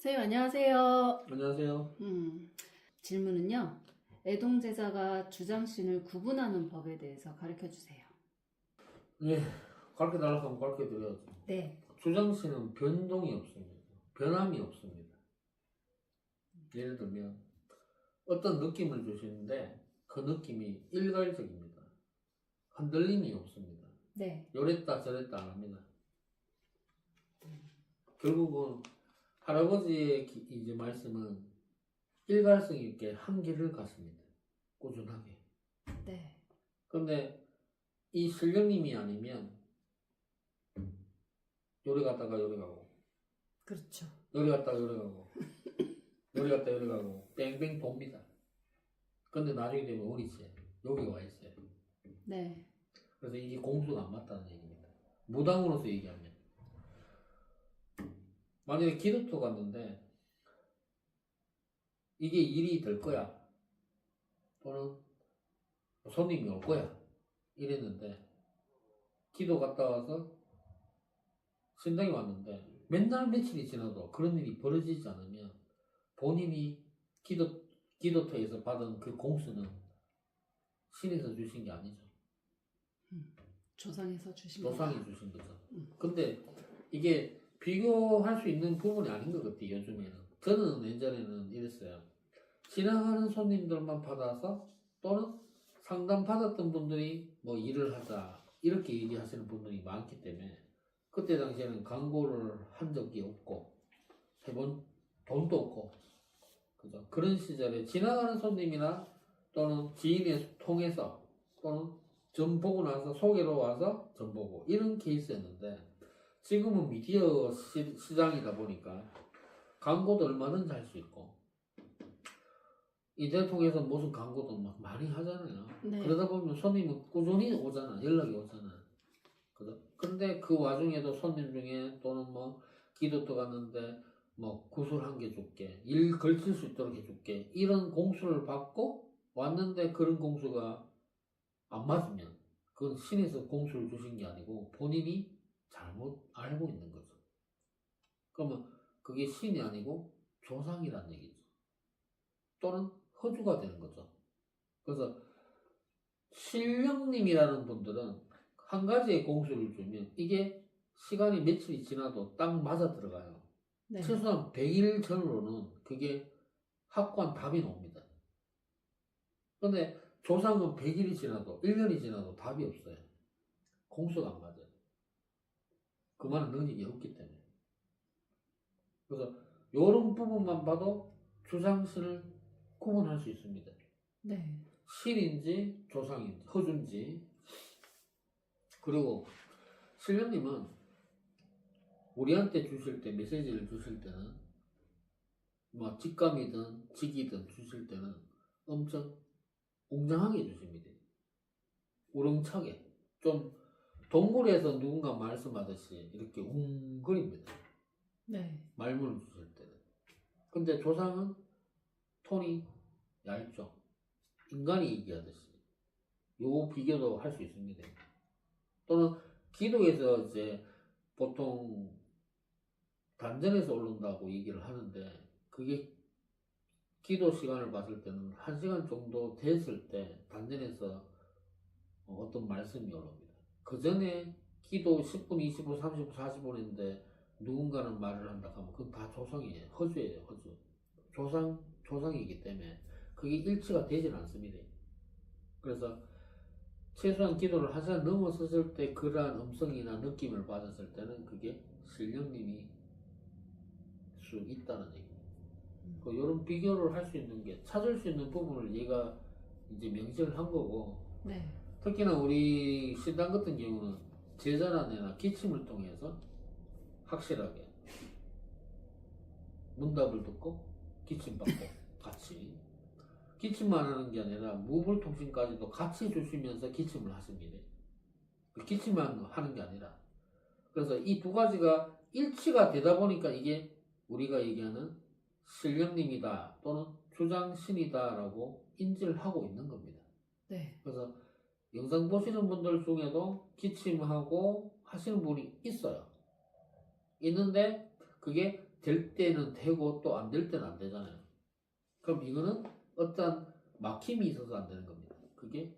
선생님 안녕하세요. 안녕하세요. 질문은요. 애동제자가 주장신을 구분하는 법에 대해서 가르쳐 주세요. 예, 가르쳐 달라고 하면 가르쳐 드려야죠. 네. 주장신은 변동이 없습니다. 변함이 없습니다. 예를 들면 어떤 느낌을 주시는데 그 느낌이 일괄적입니다. 흔들림이 없습니다. 네. 요랬다 저랬다 안 합니다. 결국은 할아버지의 이제 말씀은 일관성 있게 한계를 갖습니다. 꾸준하게. 네. 그런데 이 신령님이 아니면 요리 갔다가 요리 가고 그렇죠. 요리 갔다가 요리 가고 요리 갔다가 요리 가고 뺑뺑 돕니다. 근데 나중에 되면 우리 집 여기 와 있어요. 네. 그래서 이게 공수가 안 맞다는 얘기입니다. 무당으로서 얘기하면 만약에 기도터 갔는데 이게 일이 될 거야 또는 손님이 올 거야 이랬는데 기도 갔다 와서 신당에 왔는데 맨날 며칠이 지나도 그런 일이 벌어지지 않으면 본인이 기도터에서 받은 그 공수는 신에서 주신 게 아니죠. 조상에서 주신 조상이 거다. 주신 거죠. 근데 이게 비교할 수 있는 부분이 아닌 것 같아요. 요즘에는. 저는 예전에는 이랬어요. 지나가는 손님들만 받아서 또는 상담 받았던 분들이 뭐 일을 하자 이렇게 얘기하시는 분들이 많기 때문에 그때 당시에는 광고를 한 적이 없고 해본 돈도 없고 그죠. 그런 시절에 지나가는 손님이나 또는 지인을 통해서 또는 점 보고 나서 소개로 와서 점 보고 이런 케이스였는데 지금은 미디어 시장이다 보니까 광고도 얼마든지 할 수 있고 인터넷 통해서 무슨 광고도 막 많이 하잖아요. 네. 그러다 보면 손님은 꾸준히 오잖아. 연락이 오잖아. 그죠? 근데 그 와중에도 손님 중에 또는 뭐 기도터 갔는데 뭐 구슬 한 개 줄게. 일 걸칠 수 있도록 해줄게. 이런 공수를 받고 왔는데 그런 공수가 안 맞으면 그건 신에서 공수를 주신 게 아니고 본인이 잘못 알고 있는 거죠. 그러면 그게 신이 아니고 조상이란 얘기죠. 또는 허주가 되는 거죠. 그래서 신령님이라는 분들은 한 가지의 공수를 주면 이게 시간이 며칠이 지나도 딱 맞아 들어가요. 네. 최소한 100일 전으로는 그게 확고한 답이 나옵니다. 그런데 조상은 100일이 지나도 1년이 지나도 답이 없어요. 공수가 안 맞아요. 그만한 능력이 없기 때문에. 그래서 이런 부분만 봐도 주상신을 구분할 수 있습니다. 네. 신인지 조상인지 허준지. 그리고 신령님은 우리한테 주실 때 메시지를 주실 때는 뭐 직감이든 직이든 주실 때는 엄청 웅장하게 주십니다. 우렁차게 좀 동굴에서 누군가 말씀하듯이 이렇게 웅거립니다. 네. 말문을 주실 때는. 근데 조상은 톤이 얇죠. 인간이 얘기하듯이. 요 비교도 할 수 있습니다. 또는 기도에서 이제 보통 단전에서 오른다고 얘기를 하는데 그게 기도 시간을 봤을 때는 1시간 정도 됐을 때 단전에서 어떤 말씀이 올라옵니다. 그 전에 기도 10분, 20분, 30분, 40분 했는데 누군가는 말을 한다 하면 그건 다 조상이에요. 허주예요, 허주. 조상이기 때문에 그게 일치가 되질 않습니다. 그래서 최소한 기도를 1시간 넘어섰을 때 그러한 음성이나 느낌을 받았을 때는 그게 신령님이 수 있다는 얘기입니다. 이런 비교를 할 수 있는 게 찾을 수 있는 부분을 얘가 이제 명시를 한 거고 네. 특히나 우리 신당 같은 경우는 제자란이나 기침을 통해서 확실하게 문답을 듣고 기침 받고 같이 기침만 하는 게 아니라 무불통신까지도 같이 주시면서 기침을 하십니다. 기침만 하는 게 아니라 그래서 이 두 가지가 일치가 되다 보니까 이게 우리가 얘기하는 신령님이다 또는 주장신이다 라고 인지를 하고 있는 겁니다. 네. 그래서 영상 보시는 분들 중에도 기침하고 하시는 분이 있어요. 있는데 그게 될 때는 되고 또 안 될 때는 안 되잖아요. 그럼 이거는 어떤 막힘이 있어서 안 되는 겁니다. 그게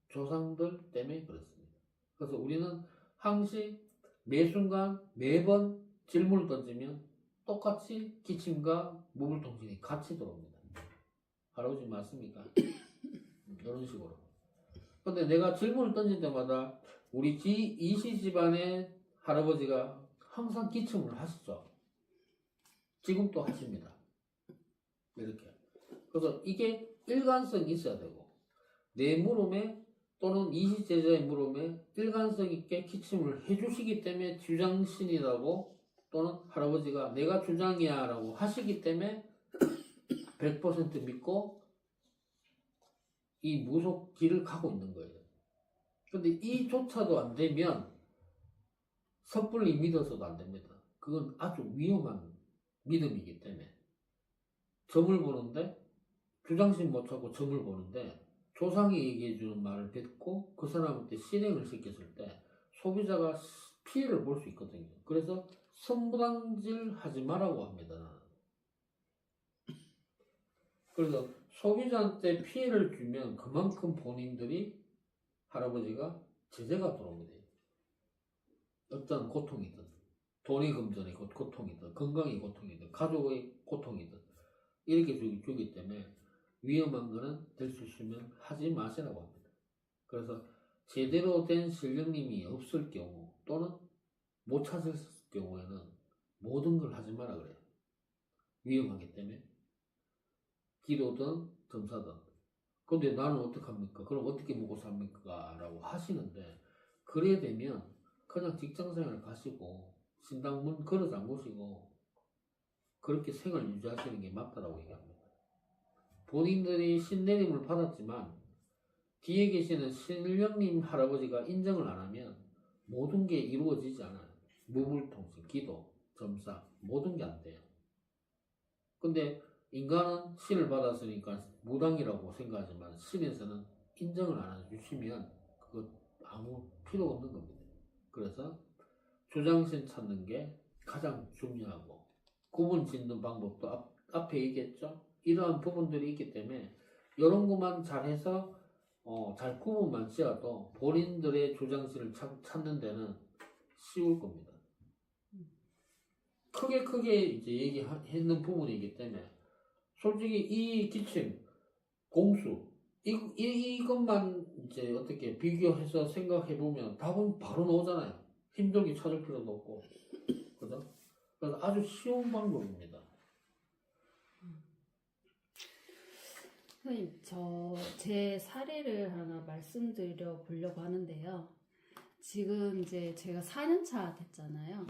조상들 때문에 그렇습니다. 그래서 우리는 항시 매 순간 매번 질문을 던지면 똑같이 기침과 무물통신이 같이 들어옵니다. 할아버지 맞습니까? 이런 식으로. 근데 내가 질문을 던질 때마다 우리 이시 집안의 할아버지가 항상 기침을 하시죠. 지금도 하십니다. 이렇게. 그래서 이게 일관성이 있어야 되고, 내 물음에 또는 이시 제자의 물음에 일관성 있게 기침을 해주시기 때문에 주장신이라고 또는 할아버지가 내가 주장이야 라고 하시기 때문에 100% 믿고 이 무속 길을 가고 있는 거예요. 근데 이조차도 안 되면 섣불리 믿어서도 안 됩니다. 그건 아주 위험한 믿음이기 때문에 점을 보는데 주장신 못 찾고 점을 보는데 조상이 얘기해주는 말을 듣고 그 사람한테 실행을 시켰을 때 소비자가 피해를 볼 수 있거든요. 그래서 선무당질 하지 말라고 합니다. 나는. 그래서 소비자한테 피해를 주면 그만큼 본인들이 할아버지가 제재가 들어옵니다. 어떤 고통이든 돈이 금전의 고통이든 건강의 고통이든 가족의 고통이든 이렇게 주기 때문에 위험한 거는 될 수 있으면 하지 마시라고 합니다. 그래서 제대로 된 신령님이 없을 경우 또는 못 찾을 경우에는 모든 걸 하지 마라 그래요. 위험하기 때문에 기도든 점사든. 근데 나는 어떡합니까? 그럼 어떻게 먹고 삽니까? 라고 하시는데 그래 되면 그냥 직장생활 가시고 신당문 걸어 잠그시고 그렇게 생활 유지하시는 게 맞다라고 얘기합니다. 본인들이 신내림을 받았지만 뒤에 계시는 신령님 할아버지가 인정을 안 하면 모든 게 이루어지지 않아요. 무물통신, 기도, 점사 모든 게 안 돼요. 근데 인간은 신을 받았으니까 무당이라고 생각하지만 신에서는 인정을 안 해주시면 그거 아무 필요 없는 겁니다. 그래서 주장신 찾는 게 가장 중요하고 구분 짓는 방법도 앞에 얘기했죠. 이러한 부분들이 있기 때문에 이런 것만 잘해서 잘 구분만 지어도 본인들의 주장신을 찾는 데는 쉬울 겁니다. 크게 이제 얘기했는 부분이기 때문에 솔직히 이 기침, 공수 이것만 이제 어떻게 비교해서 생각해 보면 답은 바로 나오잖아요. 힘들게 찾을 필요도 없고, 그죠? 그래서 아주 쉬운 방법입니다. 선생님, 제 사례를 하나 말씀드려 보려고 하는데요. 지금 이제 제가 4년차 됐잖아요.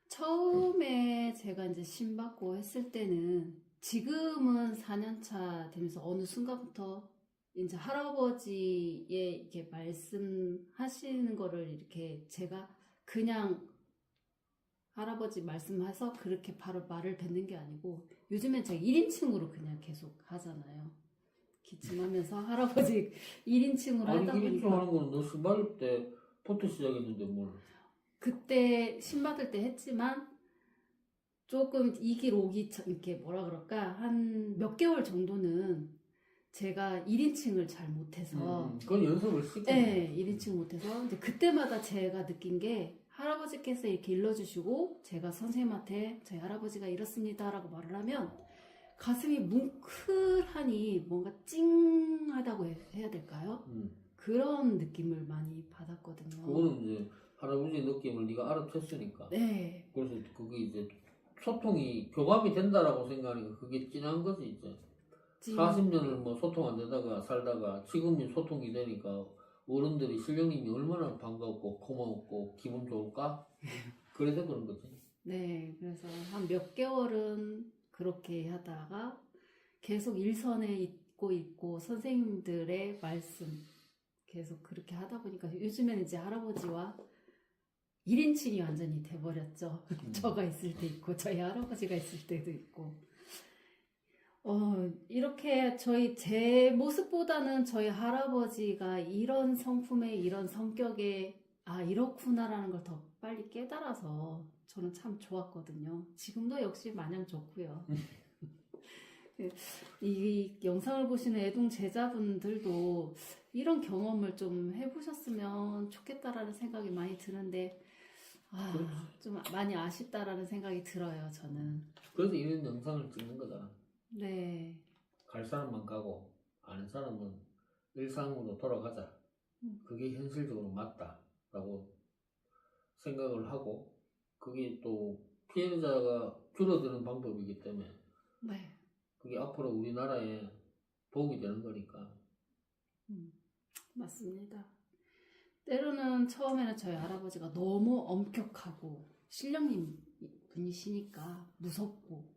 처음에 제가 이제 신받고 했을 때는 지금은 4년차 되면서 어느 순간부터 이제 할아버지의 이렇게 말씀하시는 거를 이렇게 제가 그냥 할아버지 말씀해서 그렇게 바로 말을 뱉는 게 아니고 요즘엔 제가 1인칭으로 그냥 계속 하잖아요. 기침하면서 할아버지 1인칭으로 하다 아니 1인칭 보니까 하는 거는 너 신발 때부터 시작했는데 뭘. 그때 신받을 때 했지만 조금 2기, 5기 이렇게 뭐라 그럴까 한 몇 개월 정도는 제가 1인칭을 잘 못해서 그건 연습을 시키는 네, 1인칭 못해서 이제 그때마다 제가 느낀 게 할아버지께서 이렇게 일러주시고 제가 선생님한테 저희 할아버지가 이렇습니다라고 말을 하면 가슴이 뭉클하니 뭔가 찡하다고 해야 될까요? 그런 느낌을 많이 받았거든요. 그거는 이제 할아버지의 느낌을 네가 알아챘으니까. 네. 그래서 그게 이제 소통이 교감이 된다라고 생각하니까 그게 찐한 거지 이제. 40년을 뭐 소통 안 되다가 살다가 지금이 소통이 되니까 어른들이 신령님이 얼마나 반갑고 고마웠고 기분 좋을까? 그래서 그런 거지. 네, 그래서 한 몇 개월은 그렇게 하다가 계속 일선에 있고 선생님들의 말씀 계속 그렇게 하다 보니까 요즘에는 이제 할아버지와 1인칭이 완전히 돼버렸죠. 저가 있을 때 있고 저희 할아버지가 있을 때도 있고 이렇게 제 모습보다는 저희 할아버지가 이런 성품의 이런 성격에 이렇구나라는 걸 더 빨리 깨달아서 저는 참 좋았거든요. 지금도 역시 마냥 좋고요. 이 영상을 보시는 애동 제자분들도 이런 경험을 좀 해보셨으면 좋겠다라는 생각이 많이 드는데 좀 많이 아쉽다라는 생각이 들어요. 저는. 그래서 이런 영상을 찍는 거잖아. 네. 갈 사람만 가고 아는 사람은 일상으로 돌아가자. 그게 현실적으로 맞다라고 생각을 하고 그게 또 피해자가 줄어드는 방법이기 때문에 네. 그게 앞으로 우리나라에 도움이 되는 거니까. 맞습니다. 때로는 처음에는 저희 할아버지가 너무 엄격하고 신령님 분이시니까 무섭고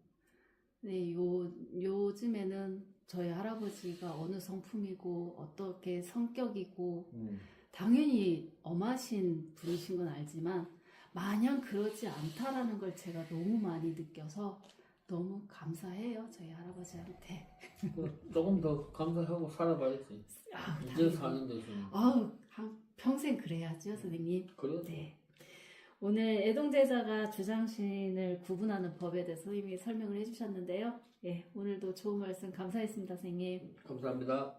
네, 요즘에는 저희 할아버지가 어느 성품이고 어떻게 성격이고 당연히 엄하신 분이신 건 알지만 마냥 그러지 않다라는 걸 제가 너무 많이 느껴서 너무 감사해요. 저희 할아버지한테. 조금 더 감사하고 살아봐야지. 이제 사는 데서는. 아우, 평생 그래야죠, 선생님. 그래요? 네. 오늘 애동제자가 주장신을 구분하는 법에 대해서 선생님이 설명을 해주셨는데요. 예, 오늘도 좋은 말씀 감사했습니다, 선생님. 감사합니다.